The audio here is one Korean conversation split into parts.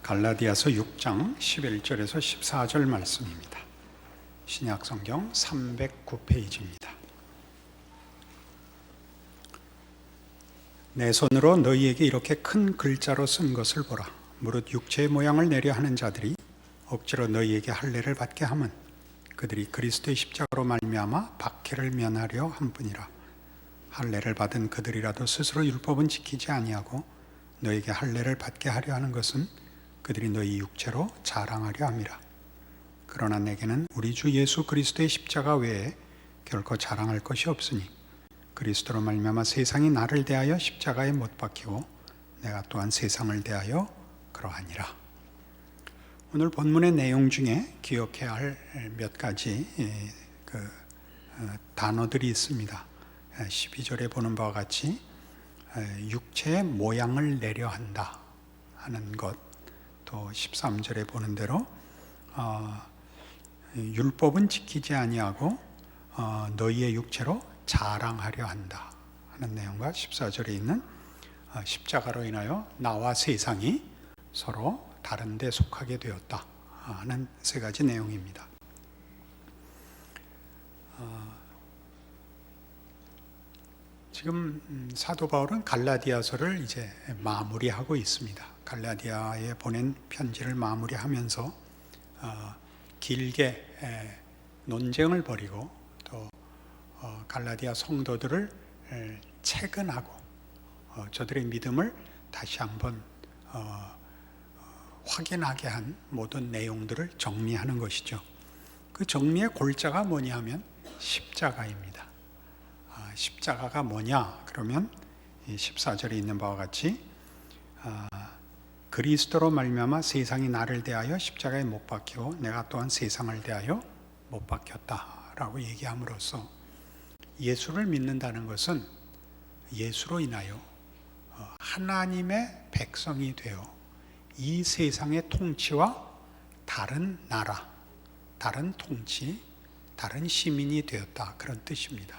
갈라디아서 6장 11절에서 14절 말씀입니다. 신약성경 309페이지입니다. 내 손으로 너희에게 이렇게 큰 글자로 쓴 것을 보라. 무릇 육체의 모양을 내려 하는 자들이 억지로 너희에게 할례를 받게 함은 그들이 그리스도의 십자가로 말미암아 박해를 면하려 함뿐이라. 할례를 받은 그들이라도 스스로 율법은 지키지 아니하고 너희에게 할례를 받게 하려 하는 것은 그들이 너희 육체로 자랑하려 함이라. 그러나 내게는 우리 주 예수 그리스도의 십자가 외에 결코 자랑할 것이 없으니 그리스도로 말미암아 세상이 나를 대하여 십자가에 못 박히고 내가 또한 세상을 대하여 그러하니라. 오늘 본문의 내용 중에 기억해야 할 몇 가지 단어들이 있습니다. 12절에 보는 바와 같이 육체의 모양을 내려 한다 하는 것, 또 13절에 보는 대로 율법은 지키지 아니하고 너희의 육체로 자랑하려 한다 하는 내용과 14절에 있는 십자가로 인하여 나와 세상이 서로 다른 데 속하게 되었다 하는 세 가지 내용입니다. 지금 사도 바울은 갈라디아서를 이제 마무리하고 있습니다. 갈라디아에 보낸 편지를 마무리하면서 길게 논쟁을 벌이고 또 갈라디아 성도들을 체근하고 저들의 믿음을 다시 한번 확인하게 한 모든 내용들을 정리하는 것이죠. 그 정리의 골자가 뭐냐 하면 십자가입니다. 십자가가 뭐냐? 그러면 14절에 있는 바와 같이 그리스도로 말미암아 세상이 나를 대하여 십자가에 못 박히고 내가 또한 세상을 대하여 못 박혔다라고 얘기함으로써 예수를 믿는다는 것은 예수로 인하여 하나님의 백성이 되어 이 세상의 통치와 다른 나라, 다른 통치, 다른 시민이 되었다, 그런 뜻입니다.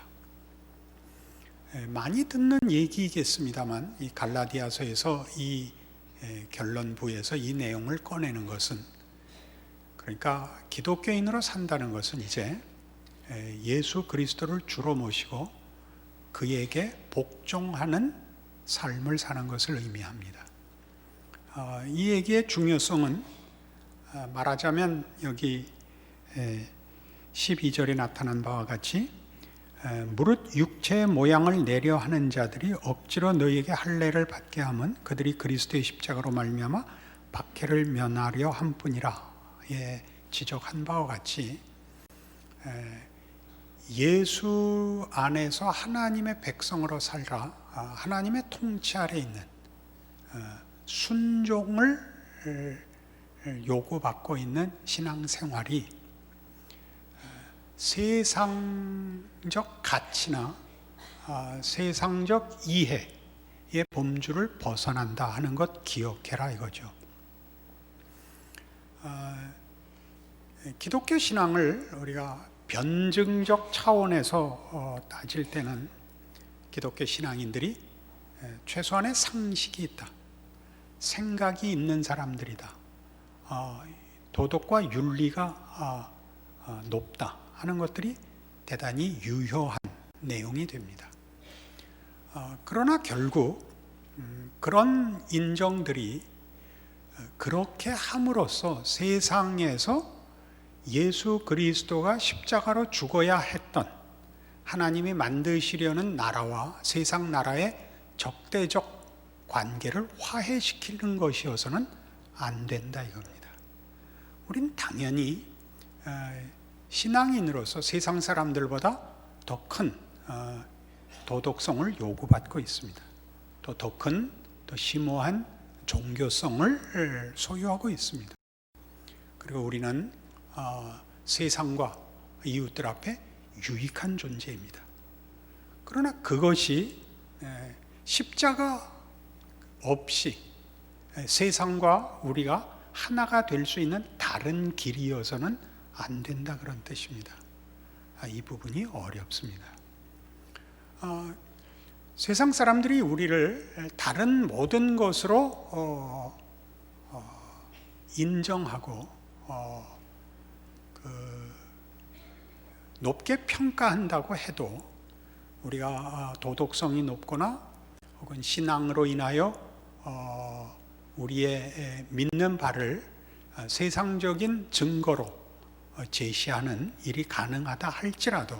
많이 듣는 얘기이겠습니다만 이 갈라디아서에서 이 결론부에서 이 내용을 꺼내는 것은, 그러니까 기독교인으로 산다는 것은 이제 예수 그리스도를 주로 모시고 그에게 복종하는 삶을 사는 것을 의미합니다. 이 얘기의 중요성은 말하자면 여기 12절에 나타난 바와 같이 무릇 육체의 모양을 내려 하는 자들이 억지로 너희에게 할례를 받게 하면 그들이 그리스도의 십자가로 말미암아 박해를 면하려 함뿐이라 지적한 바와 같이 예수 안에서 하나님의 백성으로 살라, 하나님의 통치 아래 있는 순종을 요구받고 있는 신앙생활이 세상적 가치나 세상적 이해의 범주를 벗어난다 하는 것 기억해라 이거죠. 기독교 신앙을 우리가 변증적 차원에서 따질 때는 기독교 신앙인들이 최소한의 상식이 있다, 생각이 있는 사람들이다, 도덕과 윤리가 높다 하는 것들이 대단히 유효한 내용이 됩니다. 그러나 결국 그런 인정들이 그렇게 함으로써 세상에서 예수 그리스도가 십자가로 죽어야 했던 하나님이 만드시려는 나라와 세상 나라의 적대적 관계를 화해시키는 것이어서는 안 된다 이겁니다. 우린 당연히 신앙인으로서 세상 사람들보다 더 큰 도덕성을 요구받고 있습니다. 또 더 큰, 더 심오한 종교성을 소유하고 있습니다. 그리고 우리는 세상과 이웃들 앞에 유익한 존재입니다. 그러나 그것이 십자가 없이 세상과 우리가 하나가 될 수 있는 다른 길이어서는 안 된다, 그런 뜻입니다. 이 부분이 어렵습니다. 세상 사람들이 우리를 다른 모든 것으로 인정하고 높게 평가한다고 해도 우리가 도덕성이 높거나 혹은 신앙으로 인하여 우리의 믿는 바를 세상적인 증거로 제시하는 일이 가능하다 할지라도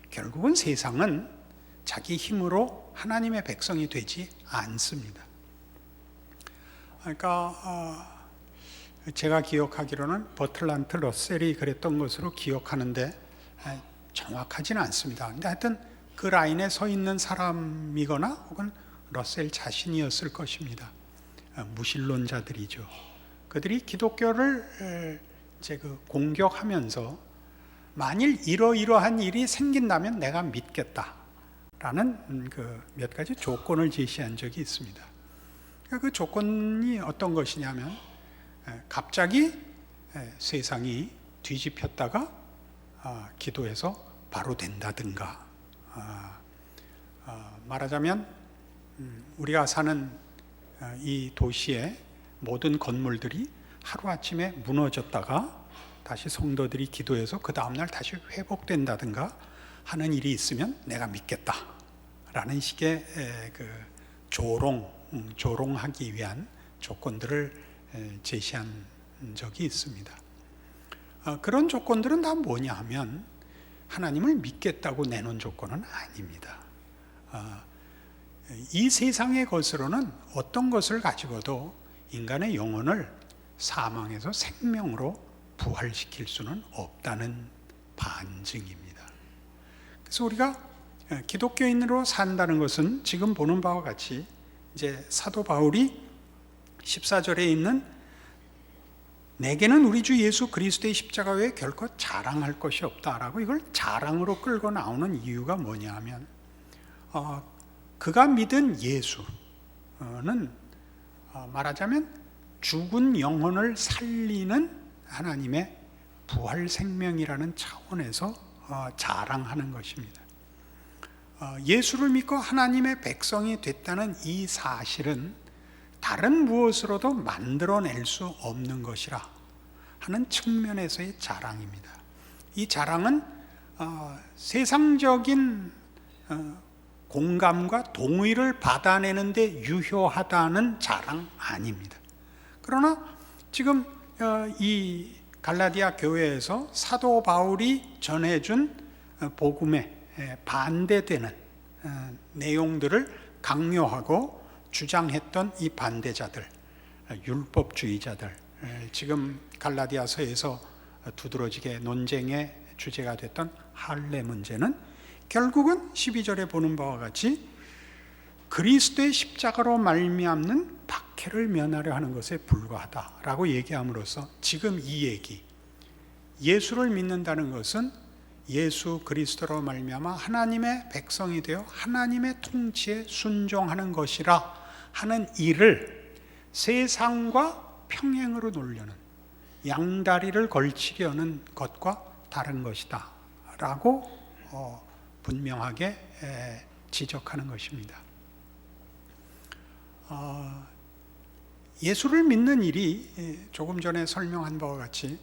결국은 세상은 자기 힘으로 하나님의 백성이 되지 않습니다. 그러니까 제가 기억하기로는 버틀란트 러셀이 그랬던 것으로 기억하는데 정확하지는 않습니다. 근데 하여튼 그 라인에 서 있는 사람이거나 혹은 러셀 자신이었을 것입니다. 무신론자들이죠. 그들이 기독교를 이제 공격하면서 만일 이러이러한 일이 생긴다면 내가 믿겠다라는 몇 가지 조건을 제시한 적이 있습니다. 그 조건이 어떤 것이냐면 갑자기 세상이 뒤집혔다가 기도해서 바로 된다든가, 말하자면 우리가 사는 이 도시의 모든 건물들이 하루아침에 무너졌다가 다시 성도들이 기도해서 그 다음날 다시 회복된다든가 하는 일이 있으면 내가 믿겠다라는 식의 조롱하기 위한 조건들을 제시한 적이 있습니다. 그런 조건들은 다 뭐냐 하면 하나님을 믿겠다고 내놓은 조건은 아닙니다. 이 세상의 것으로는 어떤 것을 가지고도 인간의 영혼을 사망에서 생명으로 부활시킬 수는 없다는 반증입니다. 그래서 우리가 기독교인으로 산다는 것은 지금 보는 바와 같이 이제 사도 바울이 14절에 있는 내게는 우리 주 예수 그리스도의 십자가 외에 결코 자랑할 것이 없다라고 이걸 자랑으로 끌고 나오는 이유가 뭐냐 하면 그가 믿은 예수는 말하자면 죽은 영혼을 살리는 하나님의 부활 생명이라는 차원에서 자랑하는 것입니다. 예수를 믿고 하나님의 백성이 됐다는 이 사실은 다른 무엇으로도 만들어낼 수 없는 것이라 하는 측면에서의 자랑입니다. 이 자랑은 세상적인 공감과 동의를 받아내는 데 유효하다는 자랑 아닙니다. 그러나 지금 이 갈라디아 교회에서 사도 바울이 전해준 복음에 반대되는 내용들을 강요하고 주장했던 이 반대자들, 율법주의자들, 지금 갈라디아서에서 두드러지게 논쟁의 주제가 됐던 할례 문제는 결국은 12절에 보는 바와 같이 그리스도의 십자가로 말미암는 박해를 면하려 하는 것에 불과하다라고 얘기함으로써 지금 이 얘기, 예수를 믿는다는 것은 예수 그리스도로 말미암아 하나님의 백성이 되어 하나님의 통치에 순종하는 것이라 하는 일을 세상과 평행으로 놓으려는, 양다리를 걸치려는 것과 다른 것이다 라고 분명하게 지적하는 것입니다. 예수를 믿는 일이 조금 전에 설명한 바와 같이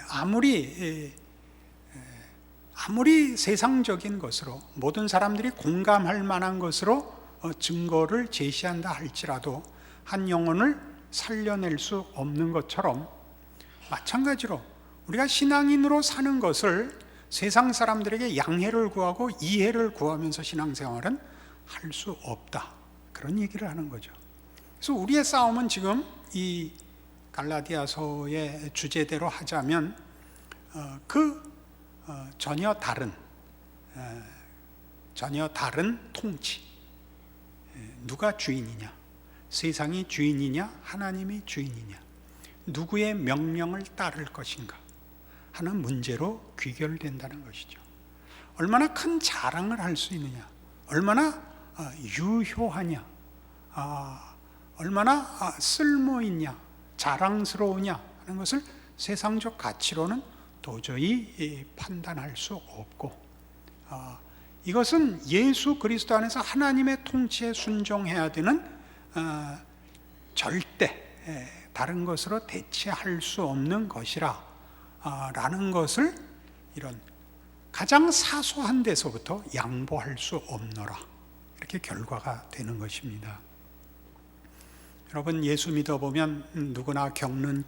아무리 세상적인 것으로 모든 사람들이 공감할 만한 것으로 증거를 제시한다 할지라도 한 영혼을 살려낼 수 없는 것처럼 마찬가지로 우리가 신앙인으로 사는 것을 세상 사람들에게 양해를 구하고 이해를 구하면서 신앙생활은 할 수 없다, 그런 얘기를 하는 거죠. 그래서 우리의 싸움은 지금 이 갈라디아서의 주제대로 하자면 전혀 다른 통치, 누가 주인이냐, 세상이 주인이냐 하나님이 주인이냐, 누구의 명령을 따를 것인가 하는 문제로 귀결된다는 것이죠. 얼마나 큰 자랑을 할 수 있느냐, 얼마나 유효하냐, 얼마나 쓸모있냐, 자랑스러우냐 하는 것을 세상적 가치로는 도저히 판단할 수 없고, 이것은 예수 그리스도 안에서 하나님의 통치에 순종해야 되는 절대 다른 것으로 대체할 수 없는 것이라 라는 것을 이런 가장 사소한 데서부터 양보할 수 없노라, 이렇게 결과가 되는 것입니다. 여러분, 예수 믿어보면 누구나 겪는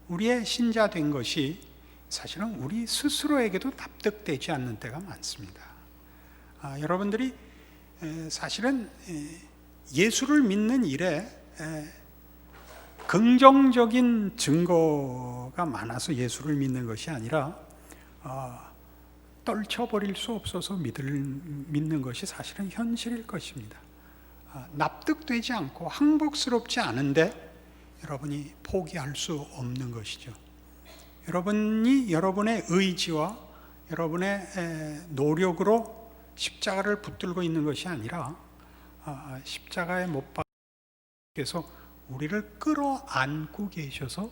우리의 신자 된 것이 사실은 우리 스스로에게도 납득되지 않는 때가 많습니다. 여러분들이 사실은 예수를 믿는 일에 긍정적인 증거가 많아서 예수를 믿는 것이 아니라 떨쳐버릴 수 없어서 믿는 것이 사실은 현실일 것입니다. 납득되지 않고 항복스럽지 않은데 여러분이 포기할 수 없는 것이죠. 여러분이 여러분의 의지와 여러분의 노력으로 십자가를 붙들고 있는 것이 아니라 십자가에 못 박혀서 우리를 끌어안고 계셔서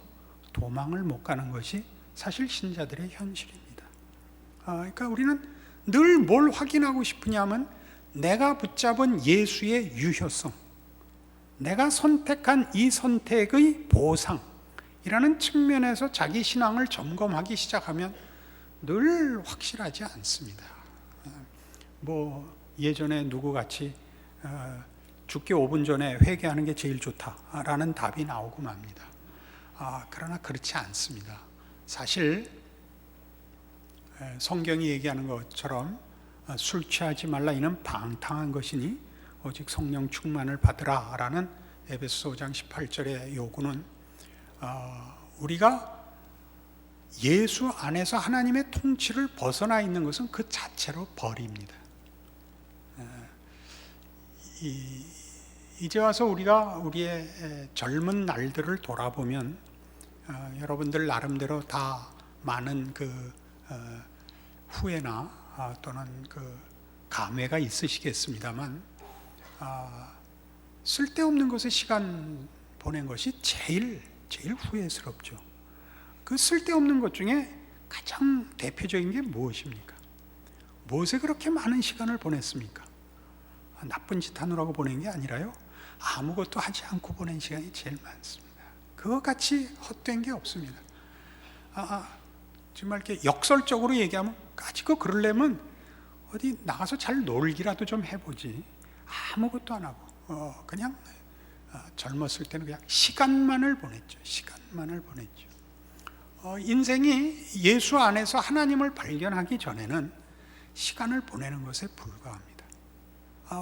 도망을 못 가는 것이 사실 신자들의 현실입니다. 그러니까 우리는 늘 뭘 확인하고 싶으냐면 내가 붙잡은 예수의 유효성, 내가 선택한 이 선택의 보상이라는 측면에서 자기 신앙을 점검하기 시작하면 늘 확실하지 않습니다. 뭐 예전에 누구같이 죽기 5분 전에 회개하는 게 제일 좋다라는 답이 나오고 맙니다. 그러나 그렇지 않습니다. 사실 성경이 얘기하는 것처럼 술 취하지 말라 이는 방탕한 것이니 오직 성령 충만을 받으라 라는 에베소 5장 18절의 요구는 우리가 예수 안에서 하나님의 통치를 벗어나 있는 것은 그 자체로 벌입니다. 이제 와서 우리가 우리의 젊은 날들을 돌아보면 여러분들 나름대로 다 많은 그 후회나 또는 그 감회가 있으시겠습니다만 쓸데없는 것에 시간 보낸 것이 제일 후회스럽죠. 그 쓸데없는 것 중에 가장 대표적인 게 무엇입니까? 무엇에 그렇게 많은 시간을 보냈습니까? 나쁜 짓 하느라고 보낸 게 아니라요, 아무것도 하지 않고 보낸 시간이 제일 많습니다. 그거 같이 헛된 게 없습니다. 정말 이렇게 역설적으로 얘기하면 가지고 그러려면 어디 나가서 잘 놀기라도 좀 해보지, 아무것도 안 하고 그냥 젊었을 때는 그냥 시간만을 보냈죠. 인생이 예수 안에서 하나님을 발견하기 전에는 시간을 보내는 것에 불과합니다.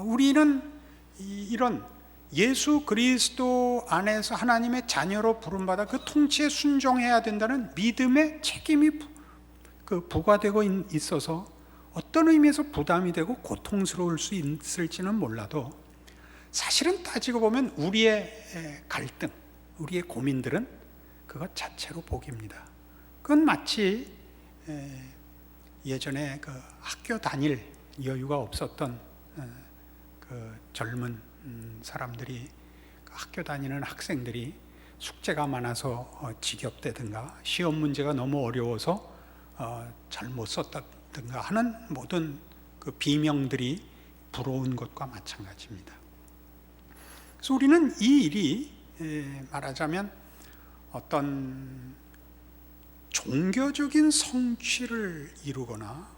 우리는 이런 예수 그리스도 안에서 하나님의 자녀로 부름받아 그 통치에 순종해야 된다는 믿음의 책임이 부과되고 있어서 어떤 의미에서 부담이 되고 고통스러울 수 있을지는 몰라도 사실은 따지고 보면 우리의 갈등, 우리의 고민들은 그것 자체로 복입니다. 그건 마치 예전에 그 학교 다닐 여유가 없었던 그 젊은 사람들이, 학교 다니는 학생들이 숙제가 많아서 지겹다든가 시험 문제가 너무 어려워서 잘 못 썼다든가 하는 모든 그 비명들이 부러운 것과 마찬가지입니다. 그래서 우리는 이 일이 말하자면 어떤 종교적인 성취를 이루거나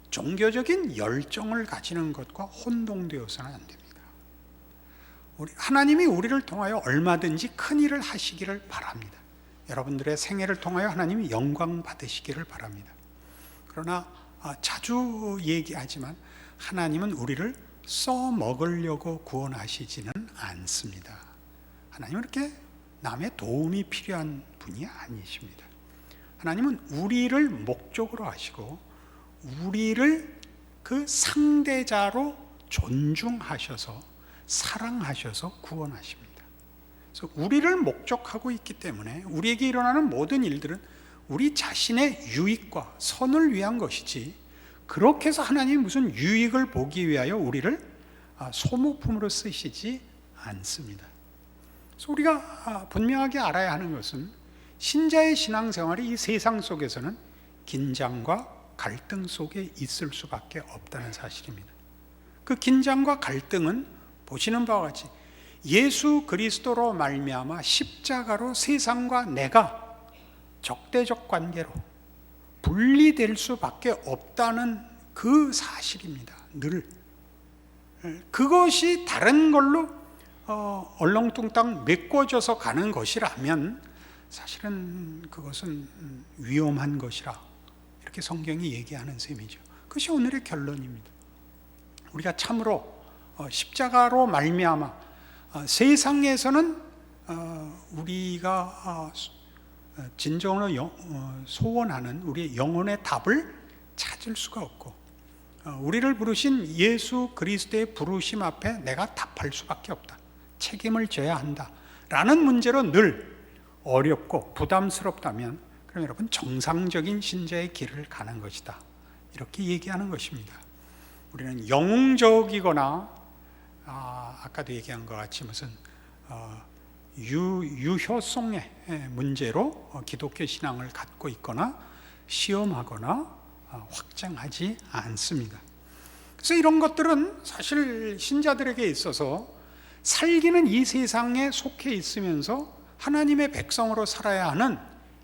종교적인 열정을 가지는 것과 혼동되어서는 안 됩니다. 하나님이 우리를 통하여 얼마든지 큰 일을 하시기를 바랍니다. 여러분들의 생애를 통하여 하나님이 영광 받으시기를 바랍니다. 그러나 자주 얘기하지만 하나님은 우리를 써먹으려고 구원하시지는 않습니다. 하나님은 이렇게 남의 도움이 필요한 분이 아니십니다. 하나님은 우리를 목적으로 하시고 우리를 그 상대자로 존중하셔서 사랑하셔서 구원하십니다. 그래서 우리를 목적하고 있기 때문에 우리에게 일어나는 모든 일들은 우리 자신의 유익과 선을 위한 것이지, 그렇게 해서 하나님이 무슨 유익을 보기 위하여 우리를 소모품으로 쓰시지 않습니다. 그래서 우리가 분명하게 알아야 하는 것은 신자의 신앙생활이 이 세상 속에서는 긴장과 갈등 속에 있을 수밖에 없다는 사실입니다. 그 긴장과 갈등은 보시는 바와 같이 예수 그리스도로 말미암아 십자가로 세상과 내가 적대적 관계로 분리될 수밖에 없다는 그 사실입니다. 늘 그것이 다른 걸로 얼렁뚱땅 메꿔져서 가는 것이라면 사실은 그것은 위험한 것이라 이렇게 성경이 얘기하는 셈이죠. 그것이 오늘의 결론입니다. 우리가 참으로 십자가로 말미암아 세상에서는 우리가 진정으로 소원하는 우리의 영혼의 답을 찾을 수가 없고, 우리를 부르신 예수 그리스도의 부르심 앞에 내가 답할 수밖에 없다, 책임을 져야 한다 라는 문제로 늘 어렵고 부담스럽다면, 그럼 여러분 정상적인 신자의 길을 가는 것이다, 이렇게 얘기하는 것입니다. 우리는 영웅적이거나 아까도 얘기한 것 같이 무슨 유효성의 문제로 기독교 신앙을 갖고 있거나 시험하거나 확장하지 않습니다. 그래서 이런 것들은 사실 신자들에게 있어서 살기는 이 세상에 속해 있으면서 하나님의 백성으로 살아야 하는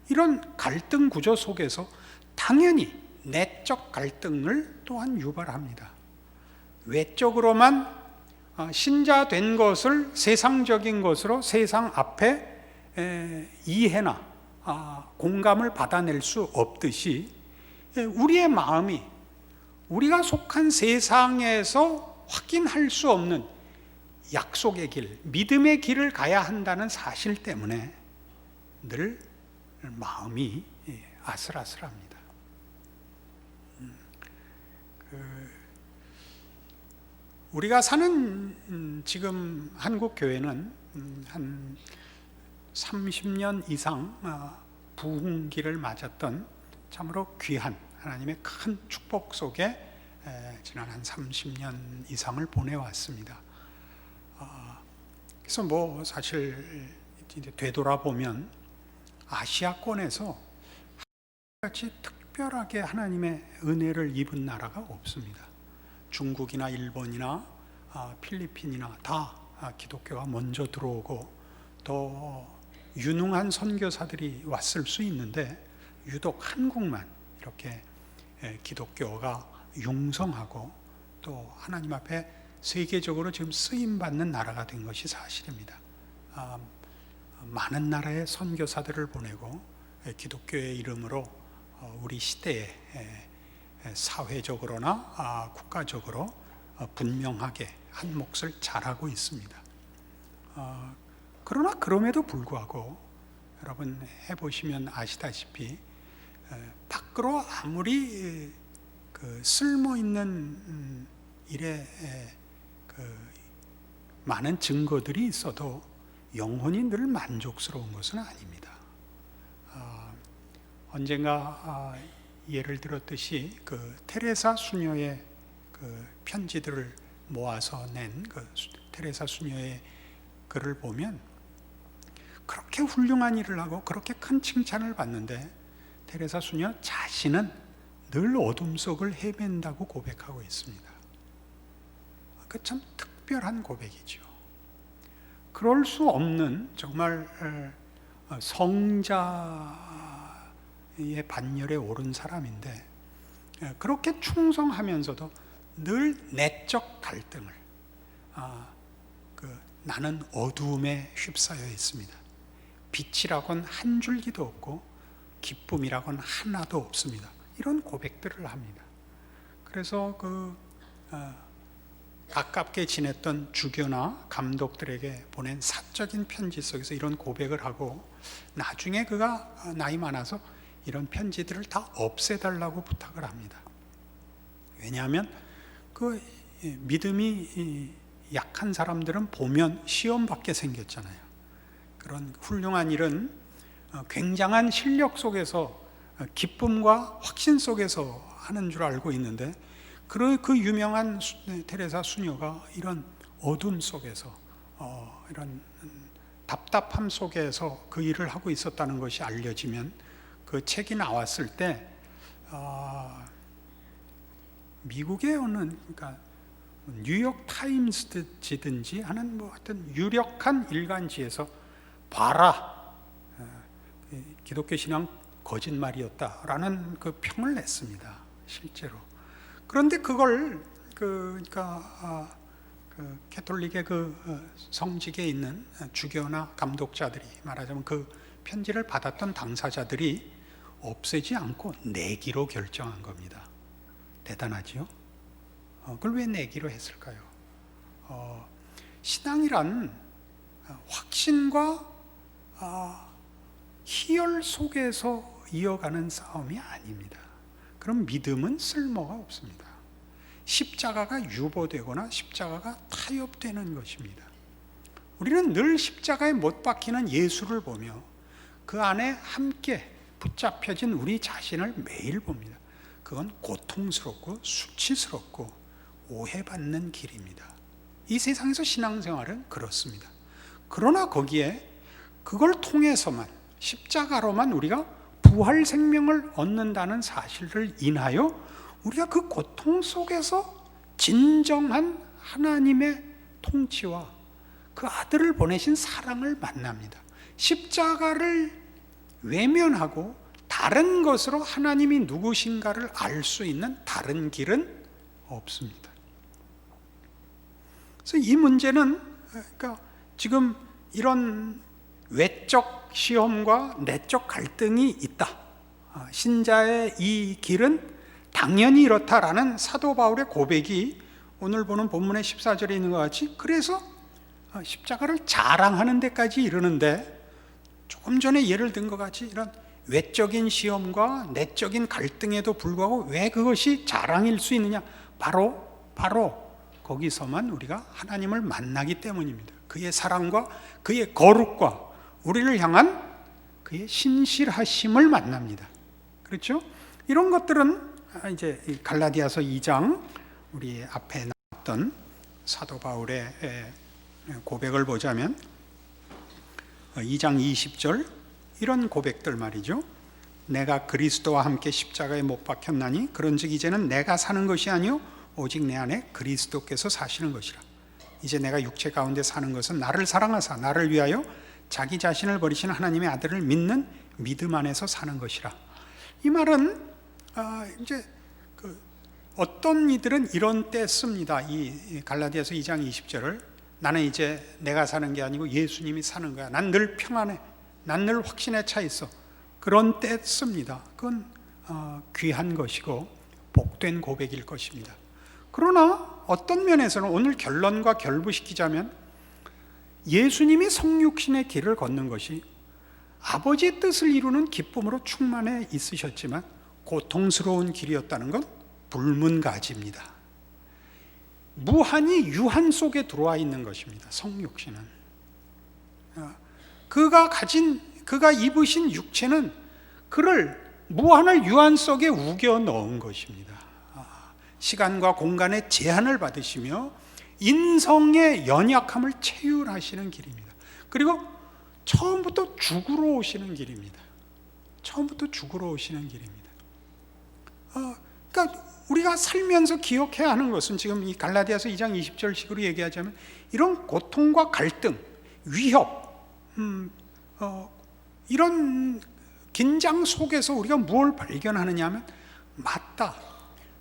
이런 갈등 구조 속에서 당연히 내적 갈등을 또한 유발합니다. 외적으로만 신자 된 것을 세상적인 것으로 세상 앞에 이해나 공감을 받아낼 수 없듯이, 우리의 마음이 우리가 속한 세상에서 확인할 수 없는 약속의 길, 믿음의 길을 가야 한다는 사실 때문에 늘 마음이 아슬아슬합니다. 우리가 사는 지금 한국 교회는 한 30년 이상 부흥기를 맞았던 참으로 귀한 하나님의 큰 축복 속에 지난 한 30년 이상을 보내왔습니다. 그래서 사실 이제 되돌아보면 아시아권에서 같이 특별하게 하나님의 은혜를 입은 나라가 없습니다. 중국이나 일본이나 필리핀이나 다 기독교가 먼저 들어오고 더 유능한 선교사들이 왔을 수 있는데, 유독 한국만 이렇게 기독교가 융성하고 또 하나님 앞에 세계적으로 지금 쓰임받는 나라가 된 것이 사실입니다. 많은 나라의 선교사들을 보내고 기독교의 이름으로 우리 시대에 사회적으로나 국가적으로 분명하게 한 몫을 잘하고 있습니다. 그러나 그럼에도 불구하고 여러분 해보시면 아시다시피 밖으로 아무리 쓸모있는 일에 많은 증거들이 있어도 영혼이 늘 만족스러운 것은 아닙니다. 언젠가 예를 들었듯이 테레사 수녀의 편지들을 모아서 낸 테레사 수녀의 글을 보면 그렇게 훌륭한 일을 하고 그렇게 큰 칭찬을 받는데, 테레사 수녀 자신은 늘 어둠 속을 헤맨다고 고백하고 있습니다. 그 참 특별한 고백이죠. 그럴 수 없는 정말 성자의 반열에 오른 사람인데, 그렇게 충성하면서도 늘 내적 갈등을, 나는 어두움에 휩싸여 있습니다, 빛이라곤 한 줄기도 없고 기쁨이라곤 하나도 없습니다, 이런 고백들을 합니다. 그래서 가깝게 지냈던 주교나 감독들에게 보낸 사적인 편지 속에서 이런 고백을 하고, 나중에 그가 나이 많아서 이런 편지들을 다 없애달라고 부탁을 합니다. 왜냐하면 믿음이 약한 사람들은 보면 시험받게 생겼잖아요. 그런 훌륭한 일은 굉장한 실력 속에서 기쁨과 확신 속에서 하는 줄 알고 있는데, 그 유명한 테레사 수녀가 이런 어둠 속에서 이런 답답함 속에서 그 일을 하고 있었다는 것이 알려지면, 그 책이 나왔을 때 미국의 어느 뉴욕 타임스지든지 하는 뭐 어떤 유력한 일간지에서 봐라, 기독교 신앙 거짓말이었다라는 그 평을 냈습니다. 실제로. 그런데 그걸 캐톨릭의 성직에 있는 주교나 감독자들이, 말하자면 그 편지를 받았던 당사자들이 없애지 않고 내기로 결정한 겁니다. 대단하지요? 그걸 왜 내기로 했을까요? 신앙이란 확신과 희열 속에서 이어가는 싸움이 아닙니다. 그럼 믿음은 쓸모가 없습니다. 십자가가 유보되거나 십자가가 타협되는 것입니다. 우리는 늘 십자가에 못 박히는 예수를 보며 그 안에 함께 붙잡혀진 우리 자신을 매일 봅니다. 그건 고통스럽고 수치스럽고 오해받는 길입니다. 이 세상에서 신앙생활은 그렇습니다. 그러나 거기에 그걸 통해서만, 십자가로만 우리가 부활 생명을 얻는다는 사실을 인하여 우리가 그 고통 속에서 진정한 하나님의 통치와 그 아들을 보내신 사랑을 만납니다. 십자가를 외면하고 다른 것으로 하나님이 누구신가를 알 수 있는 다른 길은 없습니다. 그래서 이 문제는, 그러니까 지금 이런 외적 시험과 내적 갈등이 있다, 신자의 이 길은 당연히 이렇다라는 사도 바울의 고백이 오늘 보는 본문의 14절에 있는 것 같이, 그래서 십자가를 자랑하는 데까지 이르는데, 조금 전에 예를 든 것 같이 이런 외적인 시험과 내적인 갈등에도 불구하고 왜 그것이 자랑일 수 있느냐? 바로 거기서만 우리가 하나님을 만나기 때문입니다. 그의 사랑과 그의 거룩과 우리를 향한 그의 신실하심을 만납니다. 그렇죠? 이런 것들은 이제 갈라디아서 2장, 우리 앞에 나왔던 사도 바울의 고백을 보자면 2장 20절, 이런 고백들 말이죠. 내가 그리스도와 함께 십자가에 못 박혔나니 그런즉 이제는 내가 사는 것이 아니요 오직 내 안에 그리스도께서 사시는 것이라. 이제 내가 육체 가운데 사는 것은 나를 사랑하사 나를 위하여 자기 자신을 버리신 하나님의 아들을 믿는 믿음 안에서 사는 것이라. 이 말은 이제 어떤 이들은 이런 때 씁니다. 이 갈라디아서 2장 20절을 나는 이제 내가 사는 게 아니고 예수님이 사는 거야. 난 늘 평안해. 난 늘 확신에 차 있어. 그런 때 씁니다. 그건 귀한 것이고 복된 고백일 것입니다. 그러나 어떤 면에서는 오늘 결론과 결부시키자면 예수님이 성육신의 길을 걷는 것이 아버지의 뜻을 이루는 기쁨으로 충만해 있으셨지만 고통스러운 길이었다는 건 불문가지입니다. 무한히 유한 속에 들어와 있는 것입니다. 성육신은 그가 입으신 육체는 그를 무한한 유한 속에 우겨 넣은 것입니다. 시간과 공간의 제한을 받으시며 인성의 연약함을 체휼하시는 길입니다. 그리고 처음부터 죽으러 오시는 길입니다. 처음부터 죽으러 오시는 길입니다. 그러니까 우리가 살면서 기억해야 하는 것은 지금 이 갈라디아서 2장 20절식으로 얘기하자면 이런 고통과 갈등, 위협, 이런 긴장 속에서 우리가 무엇을 발견하느냐 하면, 맞다,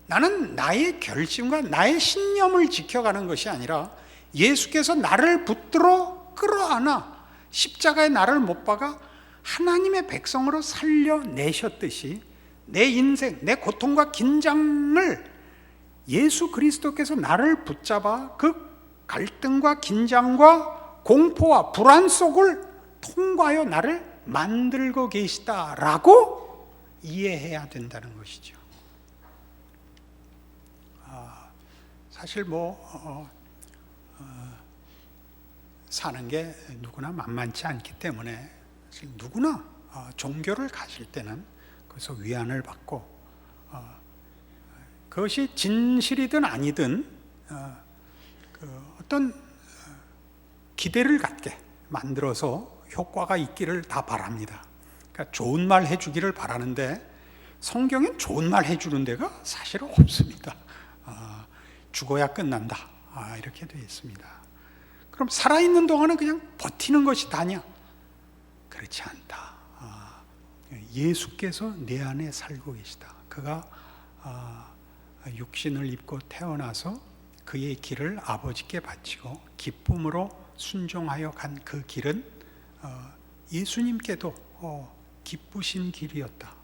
나는 나의 결심과 나의 신념을 지켜가는 것이 아니라 예수께서 나를 붙들어 끌어안아 십자가에 나를 못 박아 하나님의 백성으로 살려내셨듯이 내 인생, 내 고통과 긴장을 예수 그리스도께서 나를 붙잡아 그 갈등과 긴장과 공포와 불안 속을 통과하여 나를 만들고 계시다라고 이해해야 된다는 것이죠. 사실 사는 게 누구나 만만치 않기 때문에 사실 누구나 종교를 가질 때는 거기서 위안을 받고 그것이 진실이든 아니든 어떤 기대를 갖게 만들어서 효과가 있기를 다 바랍니다. 그러니까 좋은 말 해주기를 바라는데 성경엔 좋은 말 해주는 데가 사실은 없습니다. 죽어야 끝난다, 이렇게 되어 있습니다. 그럼 살아있는 동안은 그냥 버티는 것이 다냐? 그렇지 않다. 예수께서 내 안에 살고 계시다. 그가 육신을 입고 태어나서 그의 길을 아버지께 바치고 기쁨으로 순종하여 간 그 길은 예수님께도 기쁘신 길이었다.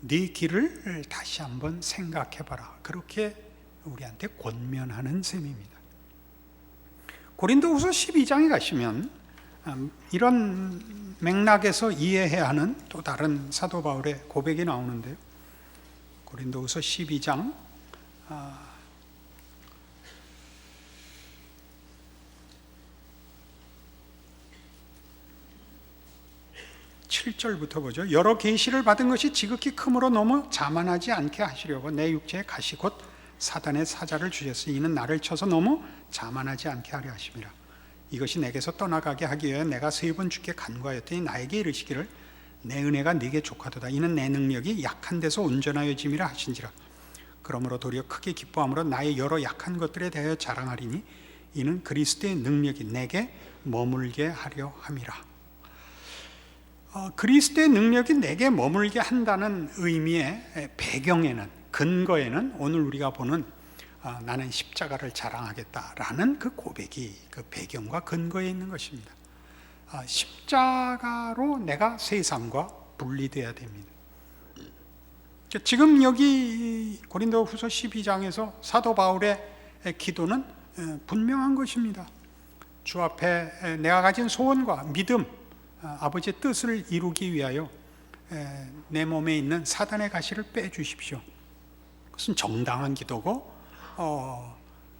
네 길을 다시 한번 생각해봐라. 그렇게 우리한테 권면하는 셈입니다. 고린도후서 12장에 가시면 이런 맥락에서 이해해야 하는 또 다른 사도 바울의 고백이 나오는데요. 고린도후서 12장 7절부터 보죠. 여러 계시를 받은 것이 지극히 크므로 너무 자만하지 않게 하시려고 내 육체에 가시 곧 사단의 사자를 주셨으니 이는 나를 쳐서 너무 자만하지 않게 하려 하심이라. 이것이 내게서 떠나가게 하기 위하여 내가 3번 주께 간구하였더니 나에게 이르시기를 내 은혜가 네게 족하도다. 이는 내 능력이 약한 데서 온전하여짐이라 하신지라. 그러므로 도리어 크게 기뻐함으로 나의 여러 약한 것들에 대하여 자랑하리니 이는 그리스도의 능력이 내게 머물게 하려 함이라. 그리스도의 능력이 내게 머물게 한다는 의미의 배경에는, 근거에는 오늘 우리가 보는 나는 십자가를 자랑하겠다라는 그 고백이 그 배경과 근거에 있는 것입니다. 십자가로 내가 세상과 분리되어야 됩니다. 지금 여기 고린도후서 12장에서 사도 바울의 기도는 분명한 것입니다. 주 앞에 내가 가진 소원과 믿음, 아버지의 뜻을 이루기 위하여 내 몸에 있는 사단의 가시를 빼주십시오. 그것은 정당한 기도고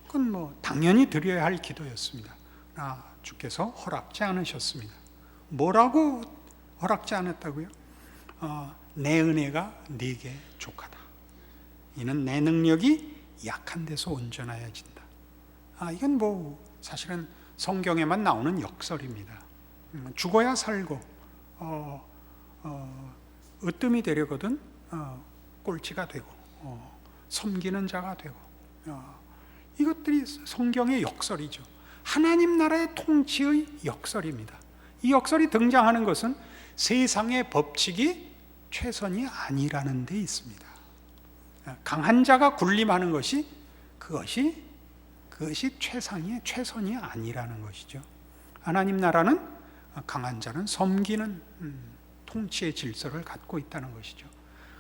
그건 당연히 드려야 할 기도였습니다. 주께서 허락지 않으셨습니다. 뭐라고 허락지 않았다고요? 내 은혜가 네게 족하다. 이는 내 능력이 약한 데서 온전하여진다. 이건 사실은 성경에만 나오는 역설입니다. 죽어야 살고 으뜸이 되려거든 꼴찌가 되고 섬기는 자가 되고 이것들이 성경의 역설이죠. 하나님 나라의 통치의 역설입니다. 이 역설이 등장하는 것은 세상의 법칙이 최선이 아니라는 데 있습니다. 강한 자가 군림하는 것이 그것이 최선이 아니라는 것이죠. 하나님 나라는 강한 자는 섬기는 통치의 질서를 갖고 있다는 것이죠.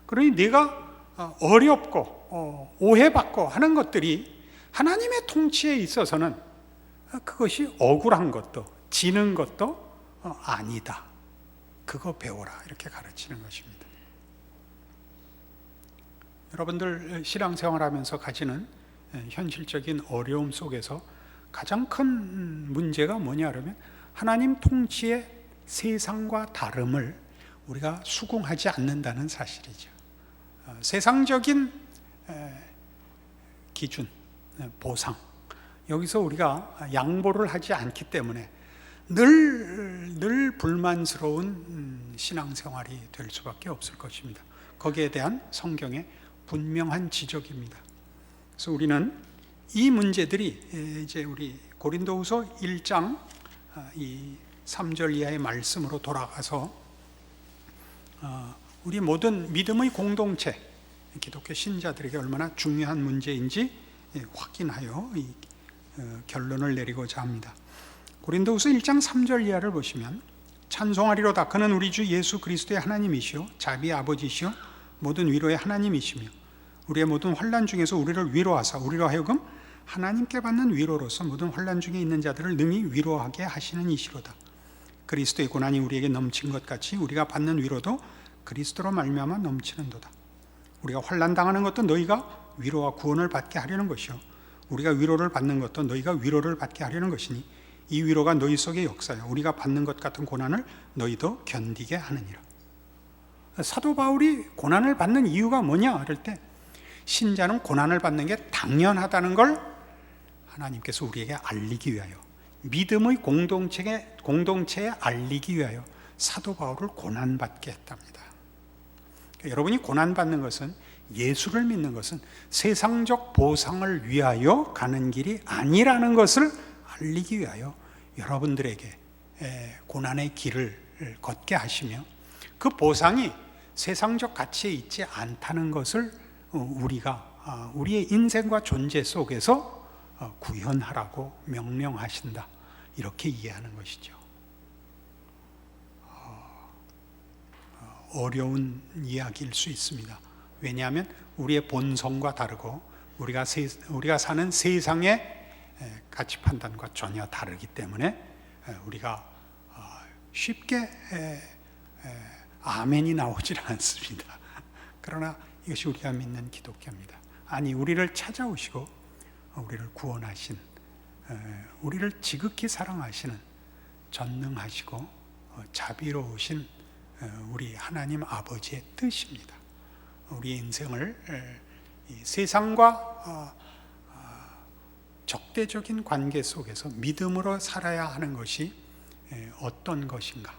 그러니 네가 어렵고 오해받고 하는 것들이 하나님의 통치에 있어서는 그것이 억울한 것도 지는 것도 아니다. 그거 배워라. 이렇게 가르치는 것입니다. 여러분들 신앙생활하면서 가지는 현실적인 어려움 속에서 가장 큰 문제가 뭐냐 그러면 하나님 통치의 세상과 다름을 우리가 수긍하지 않는다는 사실이죠. 세상적인 기준, 보상, 여기서 우리가 양보를 하지 않기 때문에 늘 불만스러운 신앙생활이 될 수밖에 없을 것입니다. 거기에 대한 성경의 분명한 지적입니다. 그래서 우리는 이 문제들이 이제 우리 고린도후서 1장 이 3절 이하의 말씀으로 돌아가서 우리 모든 믿음의 공동체, 기독교 신자들에게 얼마나 중요한 문제인지 확인하여 이 결론을 내리고자 합니다. 고린도후서 1장 3절 이하를 보시면 찬송하리로다. 그는 우리 주 예수 그리스도의 하나님이시요 자비의 아버지시요 모든 위로의 하나님이시며 우리의 모든 환난 중에서 우리를 위로하사 우리로 하여금 하나님께 받는 위로로서 모든 환난 중에 있는 자들을 능히 위로하게 하시는 이시로다. 그리스도의 고난이 우리에게 넘친 것 같이 우리가 받는 위로도 그리스도로 말미암아 넘치는도다. 우리가 환난 당하는 것도 너희가 위로와 구원을 받게 하려는 것이요 우리가 위로를 받는 것도 너희가 위로를 받게 하려는 것이니 이 위로가 너희 속에 역사여 우리가 받는 것 같은 고난을 너희도 견디게 하느니라. 사도 바울이 고난을 받는 이유가 뭐냐 그럴 때 신자는 고난을 받는 게 당연하다는 걸 하나님께서 우리에게 알리기 위하여 믿음의 공동체에 알리기 위하여 사도 바울을 고난받게 했답니다. 그러니까 여러분이 고난받는 것은 예수를 믿는 것은 세상적 보상을 위하여 가는 길이 아니라는 것을 알리기 위하여 여러분들에게 고난의 길을 걷게 하시며, 그 보상이 세상적 가치에 있지 않다는 것을 우리가 우리의 인생과 존재 속에서 구현하라고 명령하신다, 이렇게 이해하는 것이죠. 어려운 이야기일 수 있습니다. 왜냐하면 우리의 본성과 다르고 우리가 사는 세상의 가치 판단과 전혀 다르기 때문에 우리가 쉽게 아멘이 나오질 않습니다. 그러나 이것이 우리가 믿는 기독교입니다. 아니, 우리를 찾아오시고 우리를 구원하신, 우리를 지극히 사랑하시는 전능하시고 자비로우신 우리 하나님 아버지의 뜻입니다. 우리의 인생을 세상과 적대적인 관계 속에서 믿음으로 살아야 하는 것이 어떤 것인가,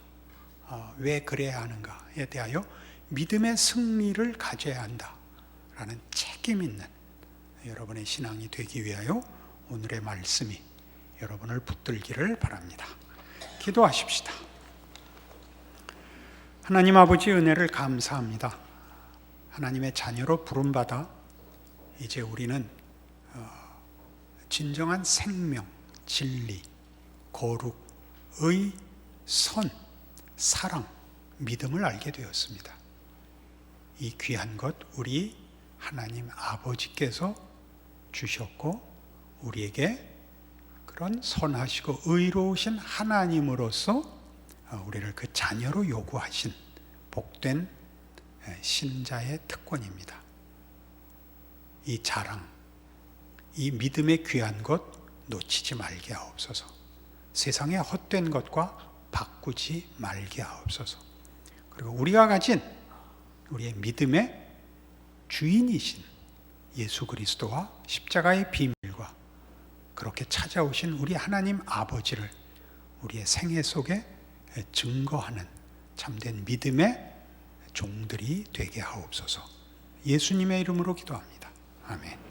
왜 그래야 하는가에 대하여 믿음의 승리를 가져야 한다라는 책임 있는 여러분의 신앙이 되기 위하여 오늘의 말씀이 여러분을 붙들기를 바랍니다. 기도하십시다. 하나님 아버지, 은혜를 감사합니다. 하나님의 자녀로 부름받아 이제 우리는 진정한 생명, 진리, 거룩, 의, 선, 사랑, 믿음을 알게 되었습니다. 이 귀한 것 우리 하나님 아버지께서 주셨고, 우리에게 그런 선하시고 의로우신 하나님으로서 우리를 그 자녀로 요구하신 복된 신자의 특권입니다. 이 자랑, 이 믿음의 귀한 것 놓치지 말게 하옵소서. 세상의 헛된 것과 바꾸지 말게 하옵소서. 그리고 우리가 가진 우리의 믿음의 주인이신 예수 그리스도와 십자가의 비밀과 그렇게 찾아오신 우리 하나님 아버지를 우리의 생애 속에 증거하는 참된 믿음의 종들이 되게 하옵소서. 예수님의 이름으로 기도합니다. 아멘.